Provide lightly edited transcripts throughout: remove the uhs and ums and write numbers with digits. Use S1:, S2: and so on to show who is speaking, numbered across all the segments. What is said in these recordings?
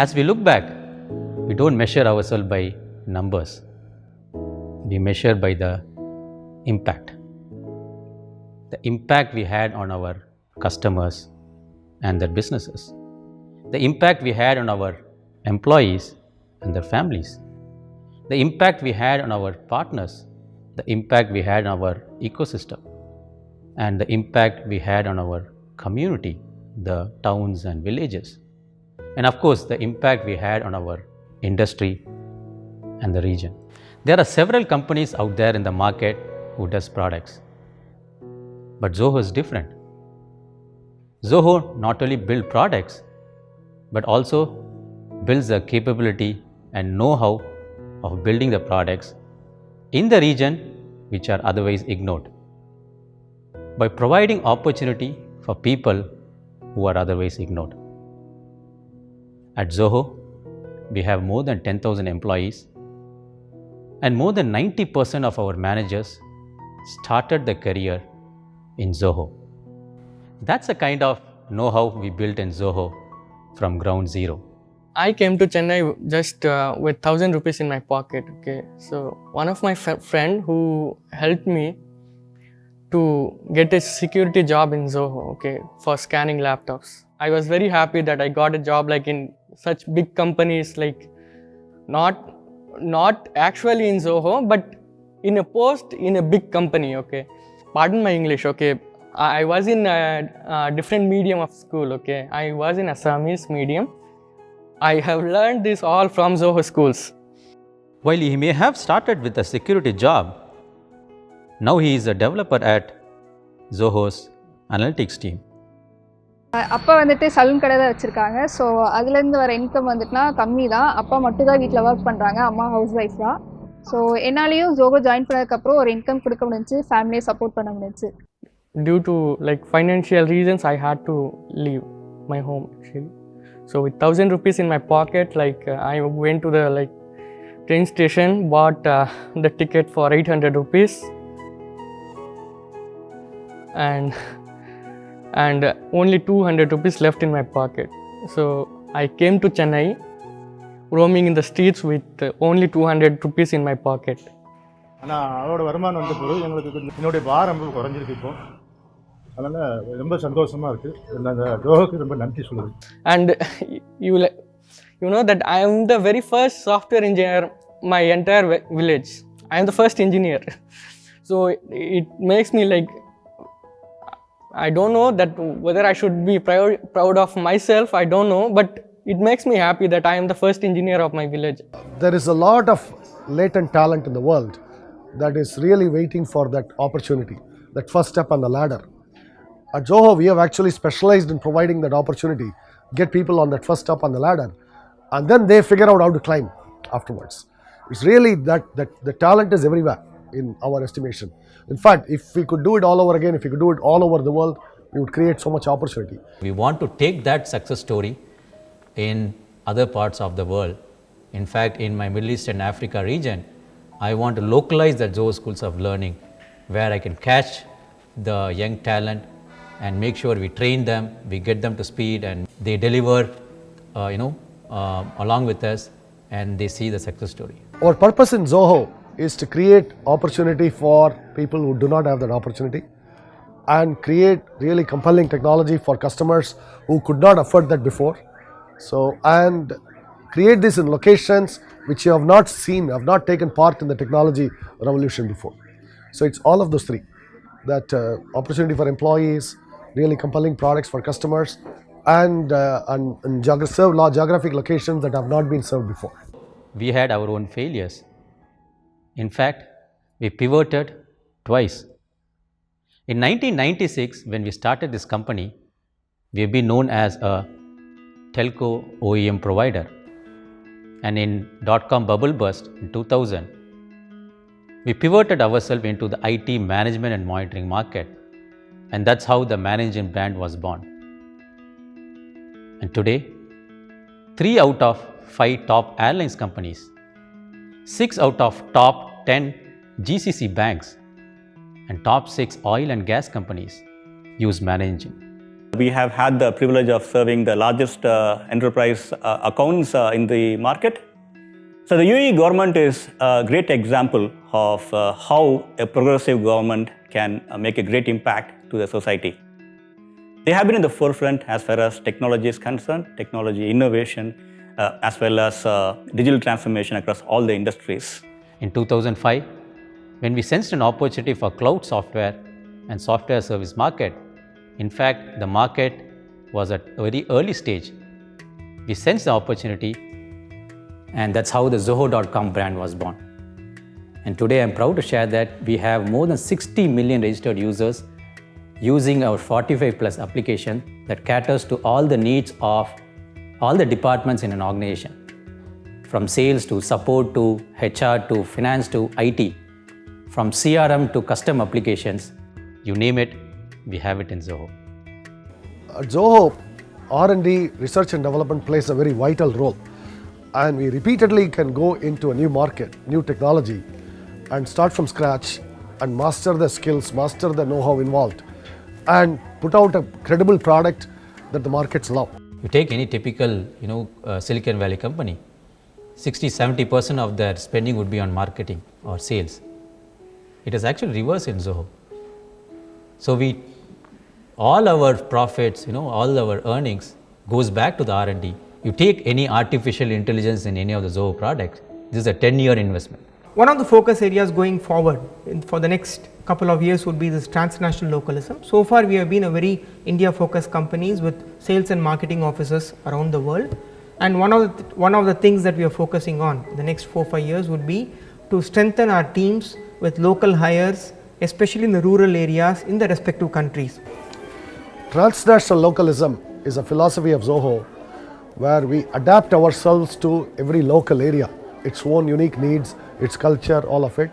S1: As we look back, we don't measure ourselves by numbers. We measure by the impact. The impact we had on our customers and their businesses. The impact we had on our employees and their families. The impact we had on our partners. The impact we had on our ecosystem. And the impact we had on our community, the towns and villages. And of course, the impact we had on our industry and the region. There are several companies out there in the market who does products. But Zoho is different. Zoho not only builds products, but also builds the capability and know-how of building the products in the region which are otherwise ignored, by providing opportunity for people who are otherwise ignored. At Zoho, we have more than 10,000 employees, and more than 90% of our managers started their career in Zoho. That's the kind of know-how we built in Zoho from ground zero.
S2: I came to Chennai just with 1,000 rupees in my pocket. Okay, so one of my friend who helped me to get a security job in Zoho, okay, for scanning laptops. I was very happy that I got a job like in such big companies, like not actually in Zoho, but in a post in a big company. Okay, pardon my English. Okay, I was in a different medium of school. Okay, I was in Assamese medium. I have learned this all from Zoho schools.
S1: While he may have started with a security job, now he is a developer at Zoho's analytics team.
S3: அப்பா வந்துட்டு salon கடை தான் வச்சுருக்காங்க. So அதுலேருந்து வர income வந்துட்டுனா கம்மி தான். அப்பா மட்டும் தான் வீட்டில் ஒர்க் பண்ணுறாங்க, அம்மா ஹவுஸ் ஒய்ஃப் தான். ஸோ என்னாலையும் ஜோகோ ஜாயின் பண்ணதுக்கப்புறம் ஒரு இன்கம் கொடுக்க முடிஞ்சிச்சு, ஃபேமிலியை சப்போர்ட் பண்ண முடிஞ்சிச்சு.
S2: Due to like financial reasons, I had to leave my home actually. So with 1,000 rupees in my pocket, like I went to the like train station, bought the ticket for 800 rupees, and only 200 rupees left in my pocket. So I came to Chennai, roaming in the streets with only 200 rupees in my pocket.
S4: ஆனால் அதோட வருமானம் வந்த பிறகு எங்களுக்கு என்னுடைய பாரம் ரொம்ப குறைஞ்சிருக்கு. இப்போ அதனால் ரொம்ப சந்தோஷமாக இருக்குது. நாங்கள் ஜோஹோக்கு ரொம்ப நன்றி சொல்லுது.
S2: And you know that I am the very first software engineer my entire village. I am the first engineer. So it makes me like, I don't know that whether I should be proud of myself, I don't know, but it makes me happy that I am the first engineer of my village.
S5: There is a lot of latent talent in the world that is really waiting for that opportunity, that first step on the ladder. At Zoho, we have actually specialized in providing that opportunity, get people on that first step on the ladder, and then they figure out how to climb afterwards. It's really that the talent is everywhere in our estimation. In fact, if we could do it all over again, if we could do it all over the world, we would create so much opportunity.
S1: We want to take that success story in other parts of the world. In fact, in my Middle East and Africa region, I want to localize the Zoho schools of learning, where I can catch the young talent and make sure we train them, we get them to speed, and they deliver, along with us, and they see the success story.
S5: Our purpose in Zoho is to create opportunity for people who do not have that opportunity, and create really compelling technology for customers who could not afford that before. So, and create this in locations which you have not seen, have not taken part in the technology revolution before. So it's all of those three, that opportunity for employees, really compelling products for customers, and serve geographic locations that have not been served before.
S1: We had our own failures. In fact, we pivoted twice. In 1996, when we started this company, we have been known as a telco OEM provider. And in .com bubble burst in 2000, we pivoted ourselves into the IT management and monitoring market. And that's how the Management brand was born. And today, 3 out of 5 top airlines companies, 6 out of top 10 GCC banks, and top 6 oil and gas companies use Management.
S6: We have had the privilege of serving the largest enterprise accounts in the market. So the UAE government is a great example of how a progressive government can make a great impact to the society. They have been in the forefront as far as technology is concerned, technology innovation, as well as digital transformation across all the industries.
S1: In 2005, when we sensed an opportunity for cloud software and software service market, in fact, the market was at a very early stage. We sensed the opportunity, and that's how the Zoho.com brand was born. And today I'm proud to share that we have more than 60 million registered users using our 45 plus application that caters to all the needs of all the departments in an organization. From sales to support to HR to finance to IT, from CRM to custom applications, you name it, we have it in Zoho.
S5: At Zoho, R&D, research and development plays a very vital role. And we repeatedly can go into a new market, new technology, and start from scratch and master the skills, master the know-how involved, and put out a credible product that the markets love.
S1: You take any typical, Silicon Valley company, 60-70% of their spending would be on marketing or sales. It is actually reverse in Zoho. So all our profits, all our earnings goes back to the R&D. You take any artificial intelligence in any of the Zoho products, this is a 10-year investment.
S7: One of the focus areas going forward for the next couple of years would be this transnational localism. So far we have been a very India-focused companies with sales and marketing offices around the world. And one of the things that we are focusing on the next 4-5 years would be to strengthen our teams with local hires, especially in the rural areas in the respective countries.
S5: Transnational localism is a philosophy of Zoho where we adapt ourselves to every local area, its own unique needs, its culture, all of it.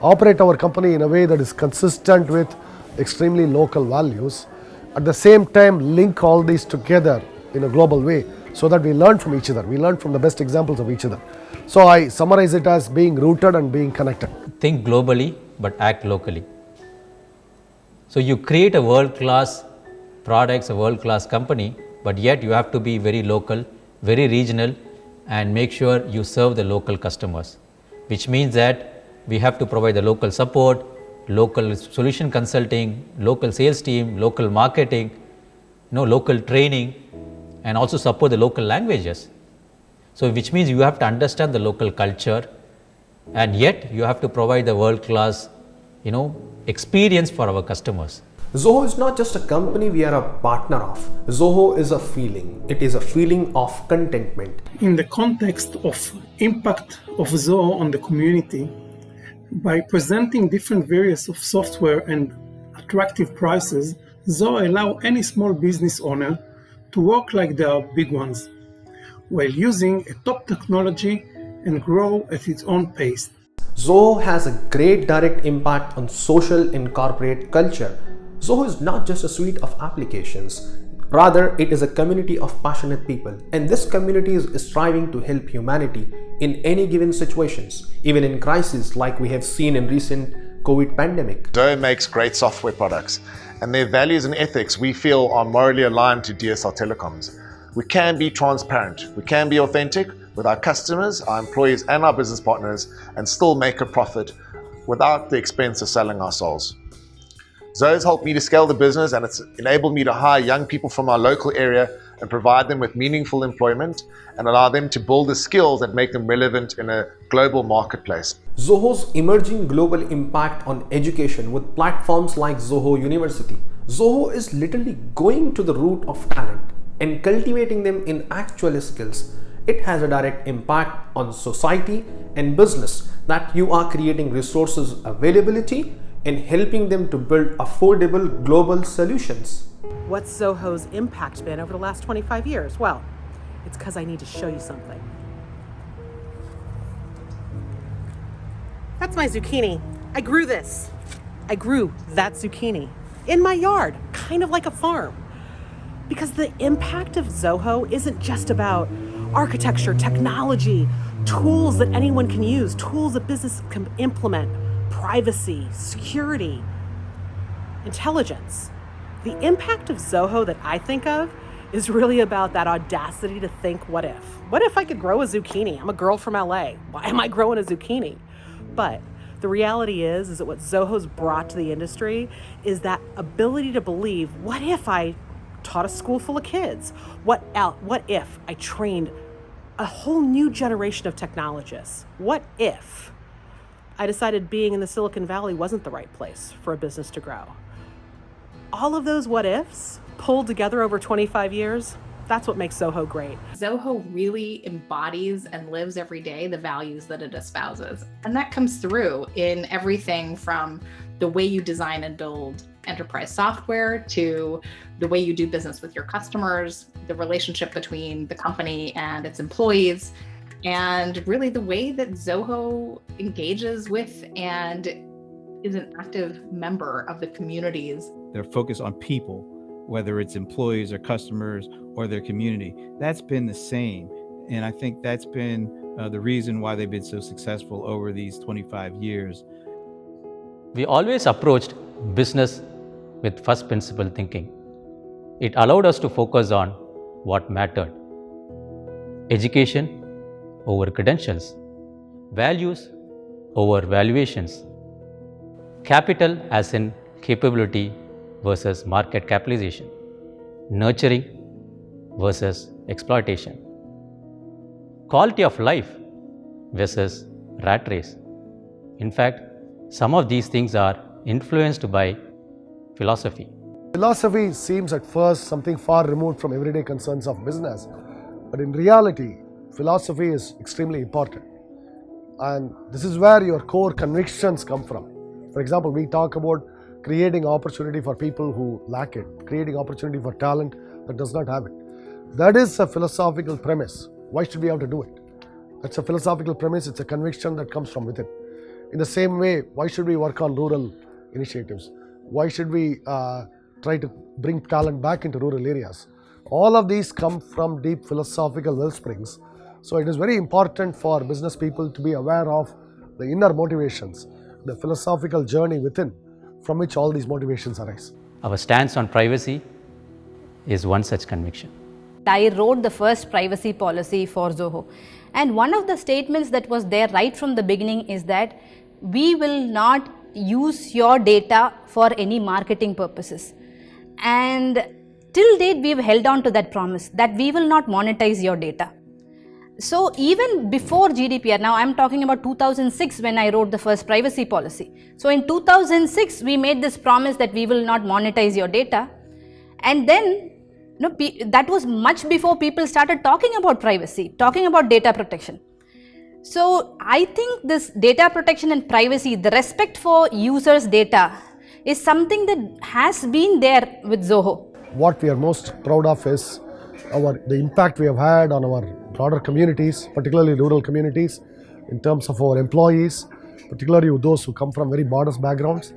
S5: Operate our company in a way that is consistent with extremely local values. At the same time, link all these together in a global way so that we learn from each other. We learn from the best examples of each other. So I summarize it as being rooted and being connected.
S1: Think globally, but act locally. So you create a world-class products, a world-class company, but yet you have to be very local, very regional, and make sure you serve the local customers, which means that we have to provide the local support, local solution consulting, local sales team, local marketing, local training, and also support the local languages. So which means you have to understand the local culture, and yet you have to provide the world-class, experience for our customers.
S8: Zoho is not just a company we are a partner of. Zoho is a feeling. It is a feeling of contentment.
S9: In the context of impact of Zoho on the community, by presenting different variants of software and attractive prices, Zoho allow any small business owner to work like they are big ones, while using a top technology and grow at its own pace.
S8: Zoho has a great direct impact on social and corporate culture. Zoho is not just a suite of applications. Rather, it is a community of passionate people, and this community is striving to help humanity in any given situations, even in crises like we have seen in recent COVID pandemic.
S10: Zoho makes great software products, and their values and ethics we feel are morally aligned to DSL Telecoms. We can be transparent, we can be authentic with our customers, our employees and our business partners, and still make a profit without the expense of selling our souls. Zoho's helped me to scale the business, and it's enabled me to hire young people from our local area and provide them with meaningful employment and allow them to build the skills that make them relevant in a global marketplace.
S8: Zoho's emerging global impact on education with platforms like Zoho University. Zoho is literally going to the root of talent and cultivating them in actual skills. It has a direct impact on society and business that you are creating resources availability and helping them to build affordable global solutions.
S11: What's Zoho's impact been over the last 25 years? Well, it's because I need to show you something. That's my zucchini. I grew this. I grew that zucchini in my yard, kind of like a farm. Because the impact of Zoho isn't just about architecture, technology, tools that anyone can use, tools that business can implement, privacy, security, intelligence. The impact of Zoho that I think of is really about that audacity to think, what if? What if I could grow a zucchini? I'm a girl from LA. Why am I growing a zucchini? But the reality is that what Zoho's brought to the industry is that ability to believe, what if I taught a school full of kids? What if I trained a whole new generation of technologists? What if I decided being in the Silicon Valley wasn't the right place for a business to grow? All of those what ifs pulled together over 25 years, that's what makes Zoho great.
S12: Zoho really embodies and lives every day the values that it espouses. And that comes through in everything from the way you design and build enterprise software to the way you do business with your customers, the relationship between the company and its employees, and really the way that Zoho engages with and is an active member of the communities.
S13: They're focused on people, whether it's employees or customers or their community. That's been the same. And I think that's been the reason why they've been so successful over these 25 years.
S1: We always approached business with first principle thinking. It allowed us to focus on what mattered. Education over credentials, values over valuations, capital as in capability versus market capitalization, nurturing versus exploitation, quality of life versus rat race. In fact, some of these things are influenced by philosophy.
S5: Philosophy seems at first something far removed from everyday concerns of business, but in reality, philosophy is extremely important. And this is where your core convictions come from. For example, we talk about creating opportunity for people who lack it, creating opportunity for talent that does not have it. That is a philosophical premise. Why should we have to do it? That's a philosophical premise, it's a conviction that comes from within. In the same way, why should we work on rural initiatives? Why should we try to bring talent back into rural areas? All of these come from deep philosophical wellsprings. So it is very important for business people to be aware of the inner motivations, the philosophical journey within, from which all these motivations arise.
S1: Our stance on privacy is one such conviction.
S14: I wrote the first privacy policy for Zoho. And one of the statements that was there right from the beginning is that we will not use your data for any marketing purposes. And till date, we've held on to that promise that we will not monetize your data. So even before GDPR, now I'm talking about 2006 when I wrote the first privacy policy. So in 2006, we made this promise that we will not monetize your data. And then that was much before people started talking about privacy, talking about data protection. So I think this data protection and privacy, the respect for users' data is something that has been there with Zoho.
S5: What we are most proud of is the impact we have had on our broader communities, particularly rural communities, in terms of our employees, particularly those who come from very modest backgrounds,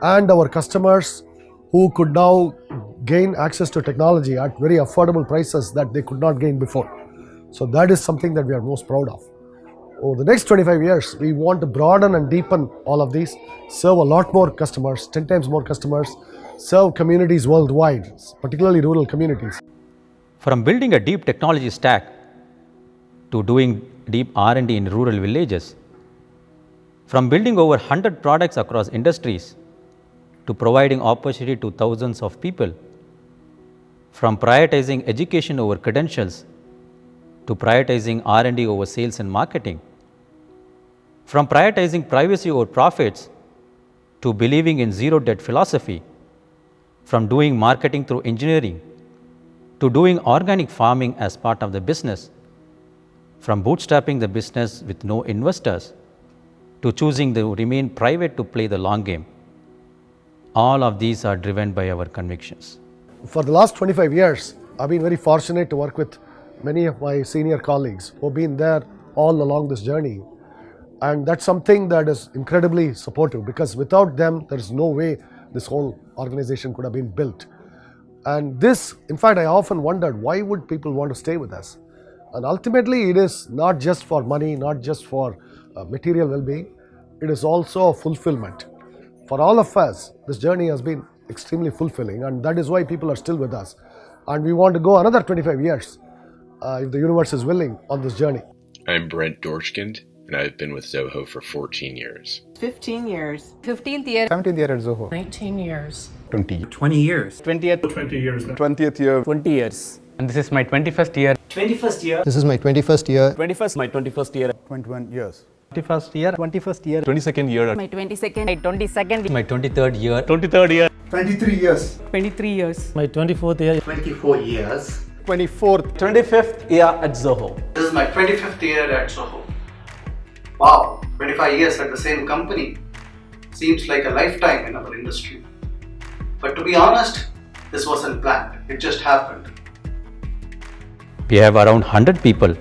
S5: and our customers who could now gain access to technology at very affordable prices that they could not gain before. So that is something that we are most proud of. Over the next 25 years, we want to broaden and deepen all of these, serve a lot more customers, 10 times more customers, serve communities worldwide, particularly rural communities.
S1: From building a deep technology stack to doing deep R&D in rural villages, from building over 100 products across industries to providing opportunity to thousands of people, from prioritizing education over credentials to prioritizing R&D over sales and marketing, from prioritizing privacy over profits to believing in zero debt philosophy, from doing marketing through engineering to doing organic farming as part of the business, from bootstrapping the business with no investors to choosing to remain private to play the long game. All of these are driven by our convictions.
S5: For the last 25 years, I've been very fortunate to work with many of my senior colleagues who have been there all along this journey. And that's something that is incredibly supportive, because without them, there is no way this whole organization could have been built. And this, in fact, I often wondered, why would people want to stay with us? And ultimately, it is not just for money, not just for material well-being, it is also a fulfillment. For all of us, this journey has been extremely fulfilling, and that is why people are still with us. And we want to go another 25 years, if the universe is willing, on this journey.
S15: I'm Brent Dorschkind, and I've been with Zoho for 14 years.
S16: 15 years.
S14: 15th year.
S17: 17th year at Zoho.
S16: 19 years.
S17: 20.
S16: 20 years.
S17: 20th.
S9: 20 years.
S17: 20th year.
S16: 20 years.
S18: And this is my 21st year.
S16: 21st year.
S17: This is my 21st year.
S18: 21st, my 21st year.
S17: 21 years.
S18: 21st year.
S17: 21st year.
S18: 22nd year.
S14: My 22nd. My 22nd.
S1: My 23rd year.
S18: 23rd year.
S17: 23 years.
S16: 23 years.
S18: My 24th year.
S16: 24 years.
S17: 24th.
S18: 25th year at Zoho.
S19: This is my 25th year at Zoho. Wow, 25 years at the same company. Seems like a lifetime in our industry. But to be honest, this wasn't planned. It just happened.
S1: We have around 100 people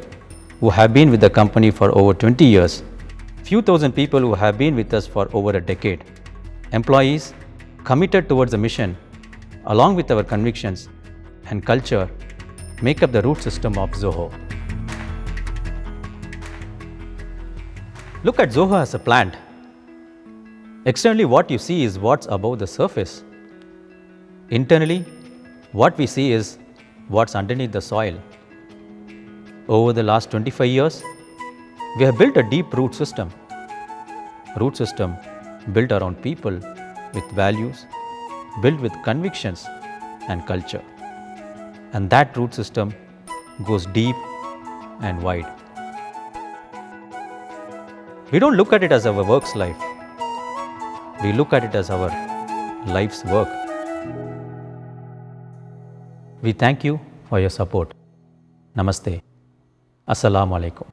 S1: who have been with the company for over 20 years. Few thousand people who have been with us for over a decade. Employees committed towards the mission, along with our convictions and culture, make up the root system of Zoho. Look at Zoho as a plant. Externally, what you see is what's above the surface. Internally, what we see is what's underneath the soil. Over the last 25 years, we have built a deep root system. Root system built around people with values, built with convictions and culture. And that root system goes deep and wide. We don't look at it as our work's life. We look at it as our life's work. We thank you for your support. Namaste. Assalamu alaikum.